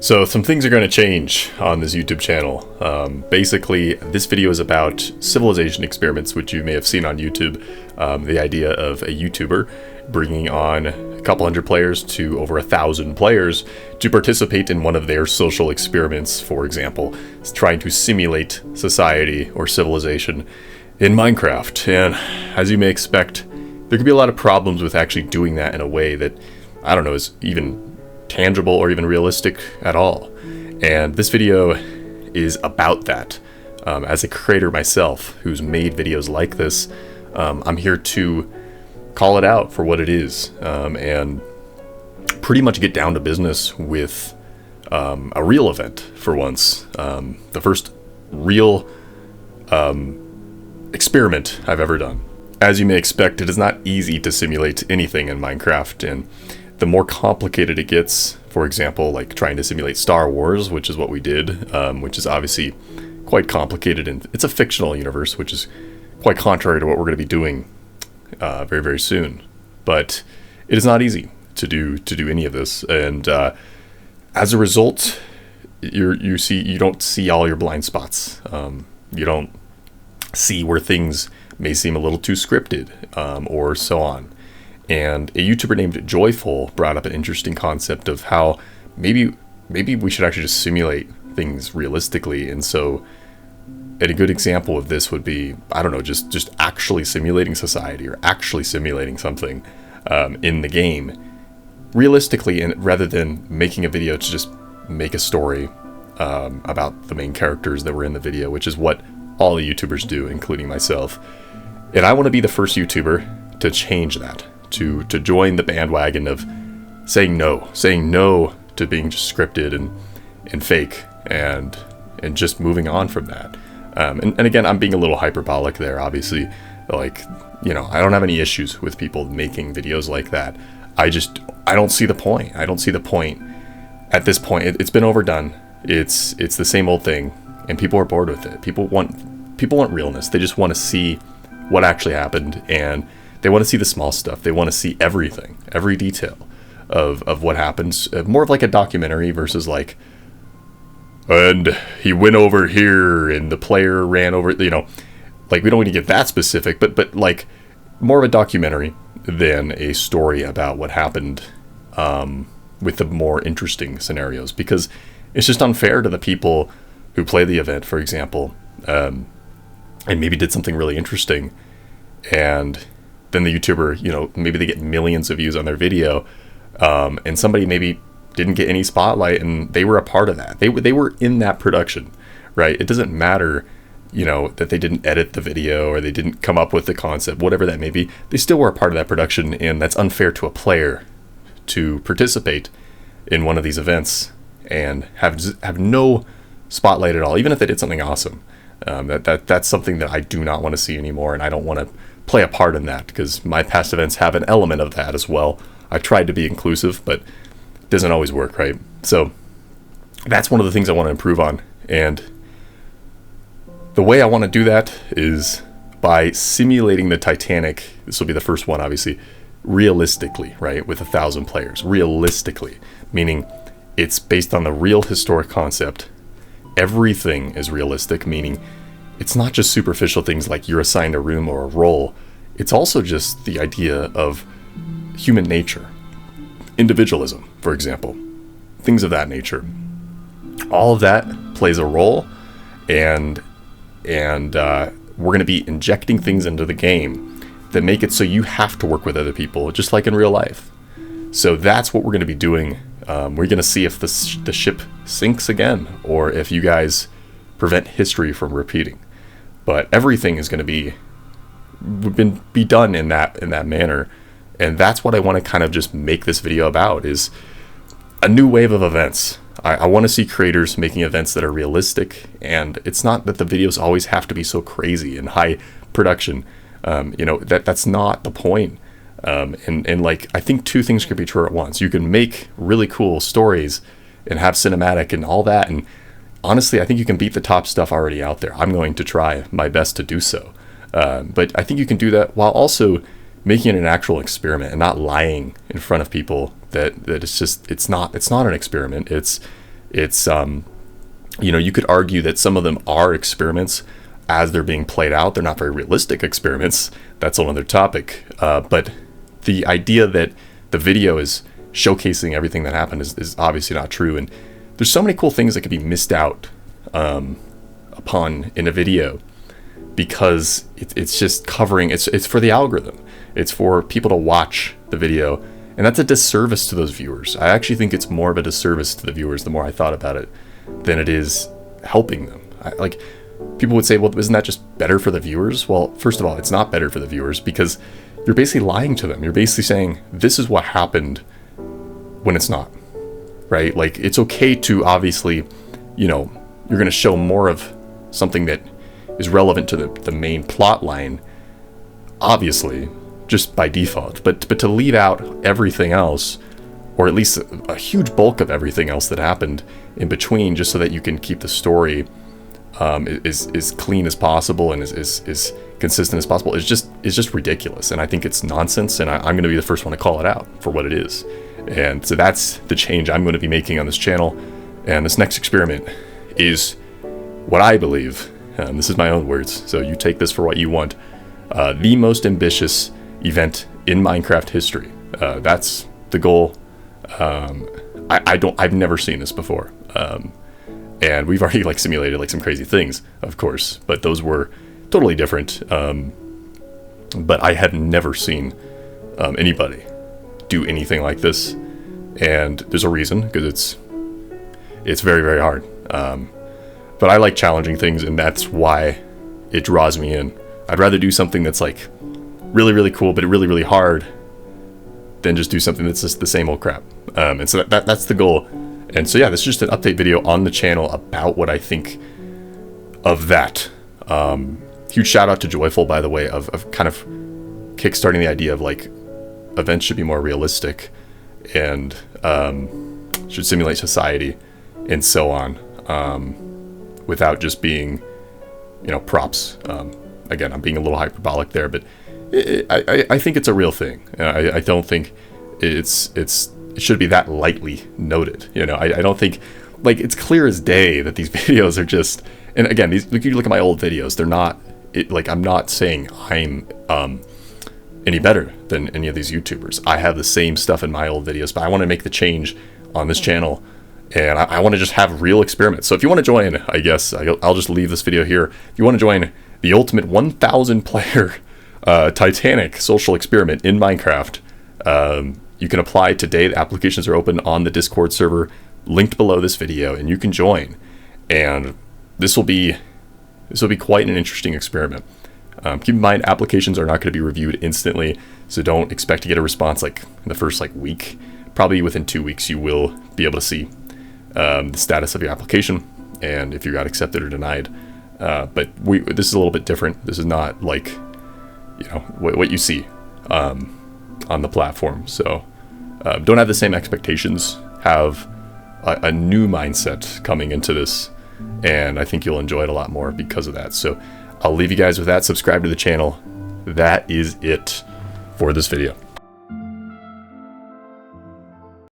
So some things are going to change on this YouTube channel. Basically, this video is about civilization experiments, which you may have seen on YouTube. The idea of a YouTuber bringing on a couple hundred players to over 1,000 players to participate in one of their social experiments, for example, trying to simulate society or civilization in Minecraft. And as you may expect, there could be a lot of problems with actually doing that in a way that, I don't know, is even tangible or even realistic at all. And this video is about that. As a creator myself who's made videos like this, I'm here to call it out for what it is, and pretty much get down to business with a real event for once. The first real experiment I've ever done. As you may expect, it is not easy to simulate anything in Minecraft, and the more complicated it gets, for example, like trying to simulate Star Wars, which is what we did, which is obviously quite complicated, and it's a fictional universe, which is quite contrary to what we're going to be doing very, very soon. But it is not easy to do any of this, and as a result, you don't see all your blind spots. You don't see where things may seem a little too scripted, or so on. And a YouTuber named Joyful brought up an interesting concept of how maybe we should actually just simulate things realistically. And so, and a good example of this would be, I don't know, just actually simulating society or actually simulating something in the game realistically, and rather than making a video to just make a story about the main characters that were in the video, which is what all the YouTubers do, including myself. And I want to be the first YouTuber to change that. To join the bandwagon of saying no to being just scripted and fake, and just moving on from that. And again, I'm being a little hyperbolic there, obviously. Like, you know, I don't have any issues with people making videos like that. I don't see the point. I don't see the point at this point. It's been overdone. It's the same old thing, and people are bored with it. People want realness. They just want to see what actually happened, and they want to see the small stuff. They want to see everything, every detail of what happens. More of like a documentary versus like, and he went over here and the player ran over, you know, like we don't need to get that specific, but like more of a documentary than a story about what happened with the more interesting scenarios, because it's just unfair to the people who play the event, for example, and maybe did something really interesting, and then the YouTuber, you know, maybe they get millions of views on their video, and somebody maybe didn't get any spotlight, and they were a part of that. They were in that production, right? It doesn't matter, you know, that they didn't edit the video or they didn't come up with the concept, whatever that may be. They still were a part of that production, and that's unfair to a player to participate in one of these events and have no spotlight at all, even if they did something awesome. That's something that I do not want to see anymore, and I don't want to play a part in that, because my past events have an element of that as well. I tried to be inclusive, but it doesn't always work, right? So that's one of the things I want to improve on, and the way I want to do that is by simulating the Titanic. This will be the first one, obviously, realistically, right, with 1,000 players. Realistically, meaning it's based on the real historic concept. Everything is realistic, meaning it's not just superficial things like you're assigned a room or a role. It's also just the idea of human nature, individualism, for example, things of that nature. All of that plays a role, and we're going to be injecting things into the game that make it so you have to work with other people, just like in real life. So that's what we're going to be doing. We're going to see if the ship sinks again, or if you guys prevent history from repeating. But everything is going to be done in that manner, and that's what I want to kind of just make this video about, is a new wave of events. I want to see creators making events that are realistic, and it's not that the videos always have to be so crazy and high production. You know, that's not the point. And like, I think two things could be true at once. You can make really cool stories and have cinematic and all that, and honestly, I think you can beat the top stuff already out there. I'm going to try my best to do so. But I think you can do that while also making it an actual experiment and not lying in front of people that it's not an experiment. It's, you know, you could argue that some of them are experiments as they're being played out. They're not very realistic experiments. That's another topic. But the idea that the video is showcasing everything that happened is obviously not true. And there's so many cool things that could be missed out upon in a video, because it's just covering, it's for the algorithm. It's for people to watch the video, and that's a disservice to those viewers. I actually think it's more of a disservice to the viewers the more I thought about it than it is helping them. Like, people would say, well, isn't that just better for the viewers? Well, first of all, it's not better for the viewers, because you're basically lying to them. You're basically saying this is what happened when it's not, right? Like, it's okay to obviously, you know, you're going to show more of something that is relevant to the main plot line, obviously, just by default. But to leave out everything else, or at least a huge bulk of everything else that happened in between, just so that you can keep the story as clean as possible and as consistent as possible, is just ridiculous. And I think it's nonsense, and I'm going to be the first one to call it out for what it is. And so that's the change I'm going to be making on this channel. And this next experiment is what I believe, this is my own words, so you take this for what you want, the most ambitious event in Minecraft history. That's the goal. I've never seen this before. And we've already like simulated like some crazy things, of course, but those were totally different. But I had never seen anybody do anything like this, and there's a reason, because it's very, very hard. But I like challenging things, and that's why it draws me in. I'd rather do something that's like really, really cool, but really, really hard, than just do something that's just the same old crap. And so that's the goal. And so yeah, this is just an update video on the channel about what I think of that. Huge shout out to Joyful, by the way, of kind of kickstarting the idea of like events should be more realistic and should simulate society and so on, without just being, you know, props. Again, I'm being a little hyperbolic there, but I think it's a real thing. I don't think it should be that lightly noted. You know, I don't think, like, it's clear as day that these videos are just, and again, these, if you look at my old videos, they're not, like, I'm not saying I'm any better than any of these YouTubers. I have the same stuff in my old videos, but I want to make the change on this channel, and I want to just have real experiments. So if you want to join, I guess I'll just leave this video here. If you want to join the ultimate 1,000 player Titanic social experiment in Minecraft, you can apply today. The applications are open on the Discord server linked below this video, and you can join. And this will be quite an interesting experiment. Keep in mind, applications are not going to be reviewed instantly, so don't expect to get a response like in the first like week. Probably within 2 weeks, you will be able to see the status of your application and if you got accepted or denied. But this is a little bit different. This is not like, you know, what you see on the platform. So don't have the same expectations. Have a new mindset coming into this, and I think you'll enjoy it a lot more because of that. So I'll leave you guys with that. Subscribe to the channel. That is it for this video.